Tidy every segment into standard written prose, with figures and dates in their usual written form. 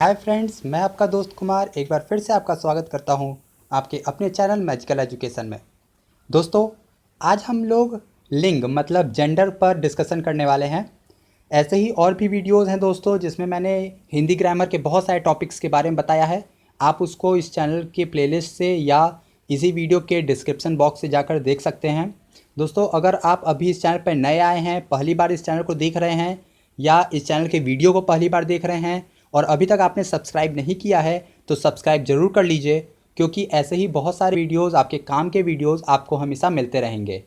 Hi friends, मैं आपका दोस्त कुमार एक बार फिर से आपका स्वागत करता हूं आपके अपने चैनल मैजिकल एजुकेशन में। दोस्तों, आज हम लोग लिंग मतलब जेंडर पर डिस्कशन करने वाले हैं। ऐसे ही और भी वीडियोस हैं दोस्तों, जिसमें मैंने हिंदी ग्रामर के बहुत सारे टॉपिक्स के बारे में बताया है। आप उसको इस चैनल के प्लेलिस्ट से या इसी वीडियो के डिस्क्रिप्शन बॉक्स से जाकर देख सकते हैं। दोस्तों, अगर आप अभी इस चैनल पर नए आए हैं, पहली बार इस चैनल को देख रहे हैं या इस चैनल के वीडियो को पहली बार देख रहे हैं और अभी तक आपने सब्सक्राइब नहीं किया है, तो सब्सक्राइब ज़रूर कर लीजिए, क्योंकि ऐसे ही बहुत सारे वीडियोस, आपके काम के वीडियोस आपको हमेशा मिलते रहेंगे।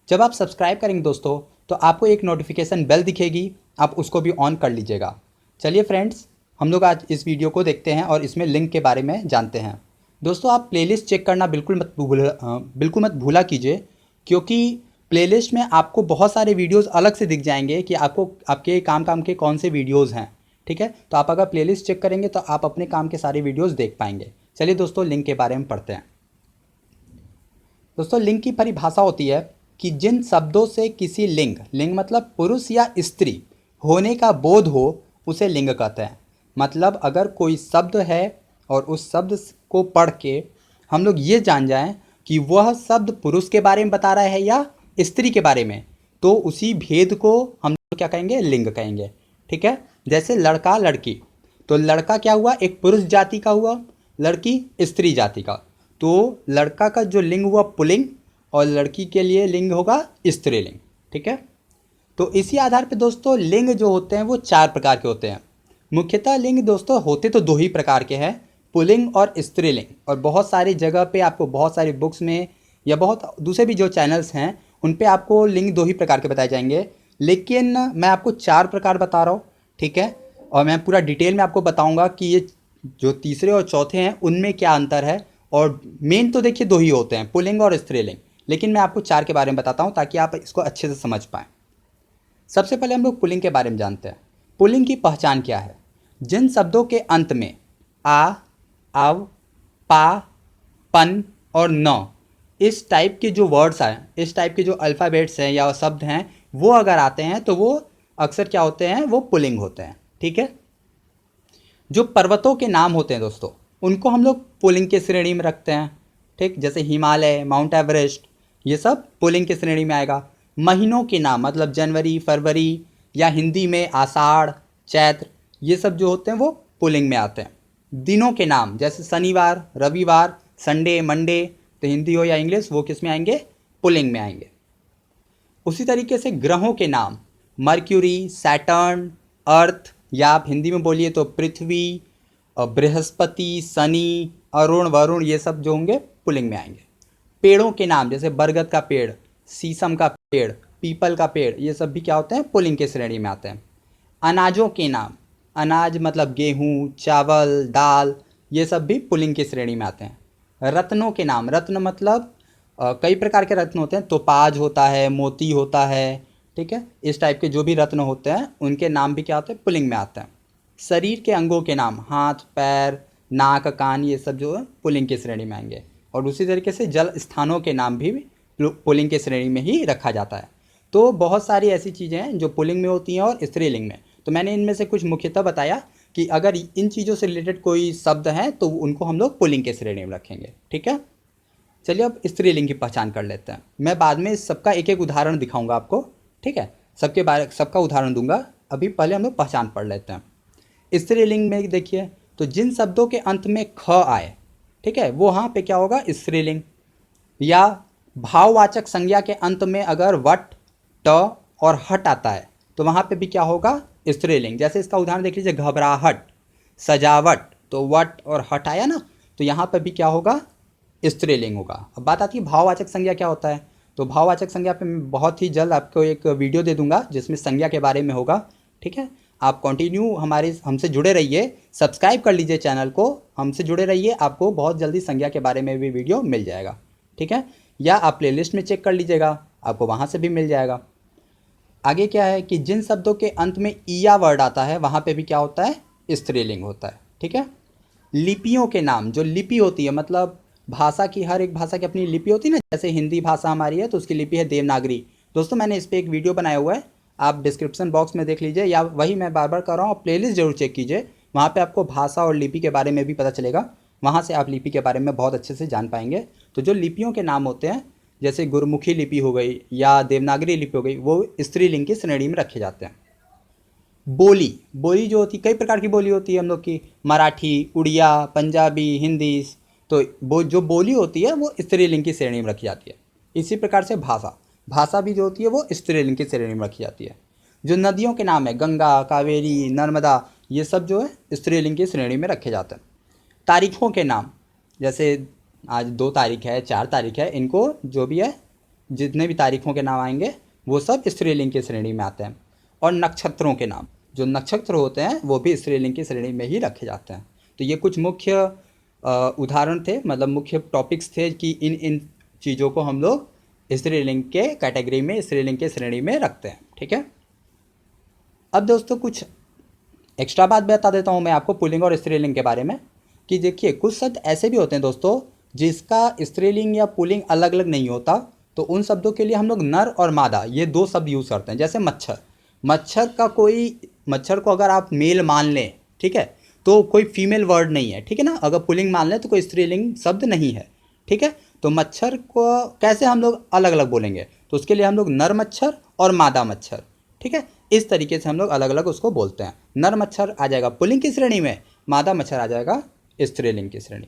जब आप सब्सक्राइब करेंगे दोस्तों, तो आपको एक नोटिफिकेशन बेल दिखेगी, आप उसको भी ऑन कर लीजिएगा। चलिए फ्रेंड्स, हम लोग आज इस वीडियो को देखते हैं और इसमें लिंक के बारे में जानते हैं। दोस्तों, आप प्लेलिस्ट चेक करना बिल्कुल मत भूला कीजिए, क्योंकि प्लेलिस्ट में आपको बहुत सारे वीडियोस अलग से दिख जाएंगे कि आपको आपके काम के कौन से वीडियोस हैं। ठीक है, तो आप अगर प्लेलिस्ट चेक करेंगे तो आप अपने काम के सारे वीडियोस देख पाएंगे। चलिए दोस्तों, लिंग के बारे में पढ़ते हैं। दोस्तों, लिंग की परिभाषा होती है कि जिन शब्दों से किसी लिंग लिंग मतलब पुरुष या स्त्री होने का बोध हो, उसे लिंग कहते हैं। मतलब अगर कोई शब्द है और उस शब्द को पढ़ के हम लोग ये जान जाएं कि वह शब्द पुरुष के बारे में बता रहा है या स्त्री के बारे में, तो उसी भेद को हम लोग क्या कहेंगे, लिंग कहेंगे। ठीक है, जैसे लड़का लड़की, तो लड़का क्या हुआ, एक पुरुष जाति का हुआ, लड़की स्त्री जाति का। तो लड़का का जो लिंग हुआ पुल्लिंग और लड़की के लिए लिंग होगा स्त्रीलिंग। ठीक है, तो इसी आधार पे दोस्तों लिंग जो होते हैं वो 4 प्रकार के होते हैं। मुख्यतः लिंग दोस्तों होते तो 2 ही प्रकार के हैं, पुल्लिंग और स्त्रीलिंग। और बहुत सारी जगह पे आपको बहुत सारी बुक्स में या बहुत दूसरे भी जो चैनल्स हैं उन पे आपको लिंग 2 ही प्रकार के बताए जाएंगे, लेकिन मैं आपको 4 प्रकार बता रहा हूँ। ठीक है, और मैं पूरा डिटेल में आपको बताऊंगा कि ये जो तीसरे और चौथे हैं उनमें क्या अंतर है। और मेन तो देखिए 2 ही होते हैं, पुल्लिंग और स्त्रीलिंग, लेकिन मैं आपको 4 के बारे में बताता हूँ ताकि आप इसको अच्छे से समझ पाएँ। सबसे पहले हम लोग पुल्लिंग के बारे में जानते हैं। पुल्लिंग की पहचान क्या है? जिन शब्दों के अंत में आ, अव, पा, पन और न इस टाइप के जो वर्ड्स हैं, इस टाइप के जो अल्फ़ाबेट्स हैं या शब्द हैं, वो अगर आते हैं तो वो अक्सर क्या होते हैं, वो पुल्लिंग होते हैं। ठीक है, जो पर्वतों के नाम होते हैं दोस्तों, उनको हम लोग पुल्लिंग की श्रेणी में रखते हैं। ठीक, जैसे हिमालय, माउंट एवरेस्ट, ये सब पुल्लिंग की श्रेणी में आएगा। महीनों के नाम मतलब जनवरी, फरवरी या हिंदी में आषाढ़, चैत्र, ये सब जो होते हैं वो पुल्लिंग में आते हैं। दिनों के नाम जैसे शनिवार, रविवार, संडे, मंडे, तो हिंदी हो या इंग्लिश, वो किस में आएंगे, पुल्लिंग में आएंगे। उसी तरीके से ग्रहों के नाम मर्क्यूरी, सैटर्न, अर्थ, या आप हिंदी में बोलिए तो पृथ्वी, बृहस्पति, शनि, अरुण, वरुण, ये सब जो होंगे पुल्लिंग में आएंगे। पेड़ों के नाम जैसे बरगद का पेड़, शीशम का पेड़, पीपल का पेड़, ये सब भी क्या होते हैं, पुल्लिंग के श्रेणी में आते हैं। अनाजों के नाम, अनाज मतलब गेहूँ, चावल, दाल, ये सब भी पुल्लिंग की श्रेणी में आते हैं। रत्नों के नाम, रत्न मतलब कई प्रकार के रत्न होते हैं, तोपाज होता है, मोती होता है। ठीक है, इस टाइप के जो भी रत्न होते हैं उनके नाम भी क्या होते हैं, पुल्लिंग में आते हैं। शरीर के अंगों के नाम, हाथ, पैर, नाक, कान, ये सब जो है पुल्लिंग की श्रेणी में आएंगे। और उसी तरीके से जल स्थानों के नाम भी पुल्लिंग की श्रेणी में ही रखा जाता है। तो बहुत सारी ऐसी चीज़ें हैं जो पुल्लिंग में होती हैं और स्त्रीलिंग में। तो मैंने इनमें से कुछ मुख्यतः बताया कि अगर इन चीज़ों से रिलेटेड कोई शब्द हैं तो उनको हम लोग पुल्लिंग के श्रेणी में रखेंगे। ठीक है, चलिए अब स्त्रीलिंग की पहचान कर लेते हैं। मैं बाद में सबका एक एक उदाहरण दिखाऊंगा आपको। ठीक है, सबका उदाहरण दूंगा, अभी पहले हम लोग पहचान पढ़ लेते हैं। स्त्रीलिंग में देखिए, तो जिन शब्दों के अंत में ख आए, ठीक है, वो वहाँ पे क्या होगा, स्त्रीलिंग। या भाववाचक संज्ञा के अंत में अगर वट, ट और हट आता है तो वहाँ पे भी क्या होगा, स्त्रीलिंग। जैसे इसका उदाहरण देख लीजिए, घबराहट, सजावट, तो वट और हट आया ना, तो यहाँ पर भी क्या होगा, स्त्रीलिंग होगा। अब बात आती है भाववाचक संज्ञा क्या होता है। तो भाववाचक संज्ञा पे मैं बहुत ही जल्द आपको एक वीडियो दे दूंगा जिसमें संज्ञा के बारे में होगा। ठीक है, आप कंटिन्यू हमसे जुड़े रहिए, सब्सक्राइब कर लीजिए चैनल को, हमसे जुड़े रहिए, आपको बहुत जल्दी संज्ञा के बारे में भी वीडियो मिल जाएगा। ठीक है, या आप प्लेलिस्ट में चेक कर लीजिएगा, आपको वहाँ से भी मिल जाएगा। आगे क्या है कि जिन शब्दों के अंत में ईया वर्ड आता है वहाँ पे भी क्या होता है, स्त्रीलिंग होता है। ठीक है, लिपियों के नाम, जो लिपि होती है मतलब भाषा की, हर एक भाषा की अपनी लिपि होती है ना, जैसे हिंदी भाषा हमारी है तो उसकी लिपि है देवनागरी। दोस्तों, मैंने इस पर एक वीडियो बनाया हुआ है, आप डिस्क्रिप्शन बॉक्स में देख लीजिए, या वही मैं बार बार कर रहा हूँ, प्लेलिस्ट जरूर चेक कीजिए, वहाँ पे आपको भाषा और लिपि के बारे में भी पता चलेगा, वहाँ से आप लिपि के बारे में बहुत अच्छे से जान पाएंगे। तो जो लिपियों के नाम होते हैं जैसे गुरुमुखी लिपि हो गई या देवनागरी लिपि हो गई, वो स्त्रीलिंग की श्रेणी में रखे जाते हैं। बोली, बोली जो होती, कई प्रकार की बोली होती है हम लोग की, मराठी, उड़िया, पंजाबी, हिंदी। तो वो जो बोली होती है वो स्त्रीलिंग की श्रेणी में रखी जाती है। इसी प्रकार से भाषा, भाषा भी जो होती है वो स्त्रीलिंग की श्रेणी में रखी जाती है। जो नदियों के नाम है गंगा, कावेरी, नर्मदा, ये सब जो है स्त्रीलिंग की श्रेणी में रखे जाते हैं। तारीखों के नाम, जैसे आज 2 तारीख है, 4 तारीख है, इनको जो भी है जितने भी तारीखों के नाम आएंगे वो सब स्त्रीलिंग की श्रेणी में आते हैं। और नक्षत्रों के नाम, जो नक्षत्र होते हैं वो भी स्त्रीलिंग की श्रेणी में ही रखे जाते हैं। तो ये कुछ मुख्य उदाहरण थे, मतलब मुख्य टॉपिक्स थे कि इन इन चीज़ों को हम लोग स्त्रीलिंग के कैटेगरी में, स्त्रीलिंग के श्रेणी में रखते हैं। ठीक है, अब दोस्तों कुछ एक्स्ट्रा बात बता देता हूँ मैं आपको पुल्लिंग और स्त्रीलिंग के बारे में, कि देखिए कुछ शब्द ऐसे भी होते हैं दोस्तों जिसका स्त्रीलिंग या पुल्लिंग अलग अलग नहीं होता, तो उन शब्दों के लिए हम लोग नर और मादा ये 2 शब्द यूज़ करते हैं। जैसे मच्छर, मच्छर को अगर आप मेल मान लें, ठीक है, तो कोई फीमेल वर्ड नहीं है, ठीक है ना। अगर पुल्लिंग मान लें तो कोई स्त्रीलिंग शब्द नहीं है, ठीक है। तो मच्छर को कैसे हम लोग अलग अलग बोलेंगे, तो उसके लिए हम लोग नर मच्छर और मादा मच्छर, ठीक है, इस तरीके से हम लोग अलग अलग उसको बोलते हैं। नर मच्छर आ जाएगा पुल्लिंग की श्रेणी में, मादा मच्छर आ जाएगा स्त्रीलिंग की श्रेणी।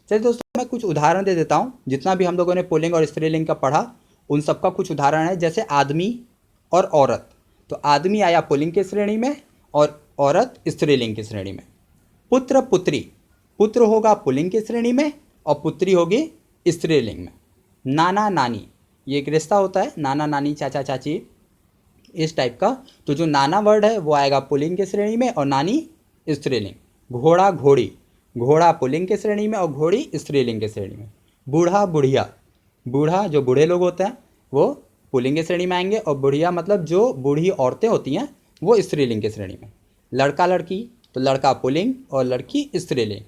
चलिए दोस्तों मैं कुछ उदाहरण दे देता हूँ, जितना भी हम लोगों ने पुल्लिंग और स्त्रीलिंग का पढ़ा उन सबका कुछ उदाहरण है। जैसे आदमी और औरत, तो आदमी आया पुल्लिंग की श्रेणी में और औरत स्त्रीलिंग की श्रेणी में। पुत्र पुत्री, पुत्र होगा पुल्लिंग की श्रेणी में और पुत्री होगी स्त्रीलिंग में। नाना नानी, ये एक रिश्ता होता है, नाना नानी, चाचा चाची, इस टाइप का। तो जो नाना वर्ड है वो आएगा पुल्लिंग की श्रेणी में और नानी स्त्रीलिंग। घोड़ा घोड़ी, घोड़ा पुल्लिंग की श्रेणी में और घोड़ी स्त्रीलिंग की श्रेणी में। बूढ़ा बुढ़िया, बूढ़ा जो बूढ़े लोग होते हैं वो पुल्लिंग की श्रेणी में आएंगे और बुढ़िया मतलब जो बूढ़ी औरतें होती हैं वो स्त्रीलिंग की श्रेणी में। लड़का लड़की, तो लड़का पुल्लिंग और लड़की स्त्रीलिंग।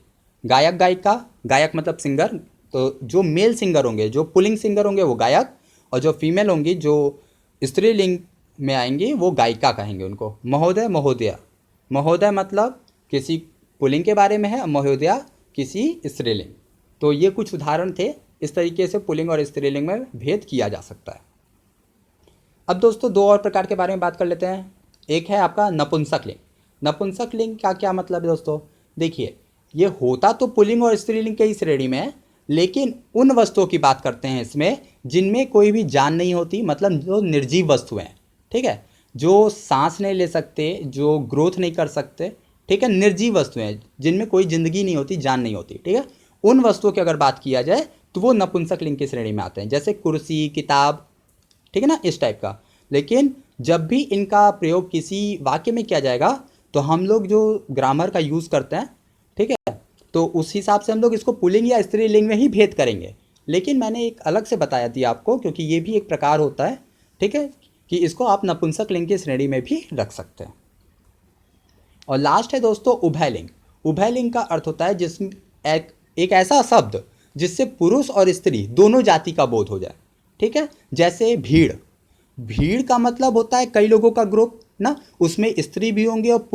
गायक गायिका, गायक मतलब सिंगर, तो जो मेल सिंगर होंगे, जो पुल्लिंग सिंगर होंगे वो गायक, और जो फीमेल होंगी जो स्त्रीलिंग में आएंगी वो गायिका कहेंगे उनको। महोदय महोदया, महोदय मतलब किसी पुल्लिंग के बारे में है, महोदया किसी स्त्रीलिंग। तो ये कुछ उदाहरण थे, इस तरीके से पुल्लिंग और स्त्रीलिंग में भेद किया जा सकता है। अब दोस्तों 2 और प्रकार के बारे में बात कर लेते हैं। एक है आपका नपुंसक लिंग। नपुंसक लिंग का क्या मतलब है दोस्तों, देखिए ये होता तो पुल्लिंग और स्त्रीलिंग के ही श्रेणी में है, लेकिन उन वस्तुओं की बात करते हैं इसमें जिनमें कोई भी जान नहीं होती, मतलब जो निर्जीव वस्तुएं हैं, ठीक है, जो सांस नहीं ले सकते, जो ग्रोथ नहीं कर सकते, ठीक है, निर्जीव वस्तुएं जिनमें कोई जिंदगी नहीं होती, जान नहीं होती, ठीक है, उन वस्तुओं की अगर बात किया जाए तो वो नपुंसक लिंग की श्रेणी में आते हैं। जैसे कुर्सी, किताब, ठीक है ना, इस टाइप का। लेकिन जब भी इनका प्रयोग किसी वाक्य में किया जाएगा तो हम लोग जो ग्रामर का यूज़ करते हैं, ठीक है, तो उस हिसाब से हम लोग इसको पुल्लिंग या स्त्रीलिंग में ही भेद करेंगे। लेकिन मैंने एक अलग से बताया दिया आपको, क्योंकि ये भी एक प्रकार होता है, ठीक है, कि इसको आप नपुंसक लिंग की श्रेणी में भी रख सकते हैं। और लास्ट है दोस्तों उभयलिंग। उभयलिंग का अर्थ होता है जिसमें एक ऐसा शब्द जिससे पुरुष और स्त्री दोनों जाति का बोध हो जाए, ठीक है। जैसे भीड़, भीड़ का मतलब होता है कई लोगों का ग्रुप ना, उसमें स्त्री भी होंगे और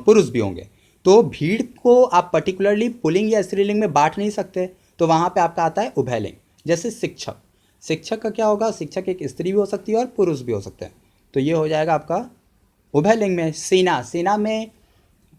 पुरुष भी होंगे। तो भीड़ को आप पर्टिकुलरली पुल्लिंग या स्त्रीलिंग में बांट नहीं सकते, तो वहाँ पे आपका आता है उभयलिंग। जैसे शिक्षक, शिक्षक का क्या होगा, शिक्षक एक स्त्री भी हो सकती है और पुरुष भी हो सकते हैं, तो ये हो जाएगा आपका उभयलिंग में। सेना, सेना में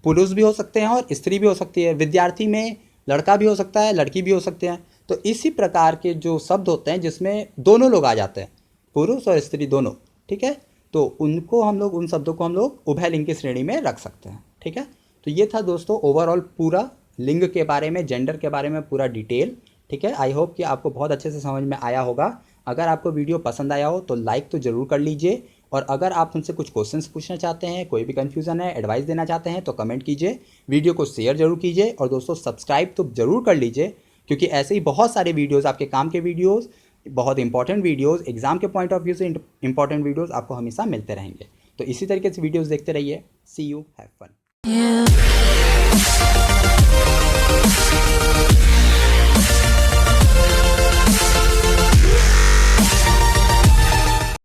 पुरुष भी हो सकते हैं और स्त्री भी हो सकती है। विद्यार्थी में लड़का भी हो सकता है, लड़की भी हो सकते हैं। तो इसी प्रकार के जो शब्द होते हैं जिसमें दोनों लोग आ जाते हैं, पुरुष और स्त्री दोनों, ठीक है, तो उनको हम लोग, उन शब्दों को हम लोग उभयलिंग की श्रेणी में रख सकते हैं, ठीक है। तो ये था दोस्तों ओवरऑल पूरा लिंग के बारे में, जेंडर के बारे में पूरा डिटेल, ठीक है। आई होप कि आपको बहुत अच्छे से समझ में आया होगा। अगर आपको वीडियो पसंद आया हो तो लाइक तो ज़रूर कर लीजिए, और अगर आप हमसे कुछ क्वेश्चंस पूछना चाहते हैं, कोई भी कन्फ्यूज़न है, एडवाइस देना चाहते हैं तो कमेंट कीजिए, वीडियो को शेयर जरूर कीजिए, और दोस्तों सब्सक्राइब तो ज़रूर कर लीजिए, क्योंकि ऐसे ही बहुत सारे वीडियोज़, आपके काम के वीडियोज़, बहुत इंपॉर्टेंट वीडियोज़, एग्जाम के पॉइंट ऑफ व्यू से इंपॉर्टेंट वीडियोज़ आपको हमेशा मिलते रहेंगे। तो इसी तरीके से वीडियोज़ देखते रहिए। सी यू, हैव फन।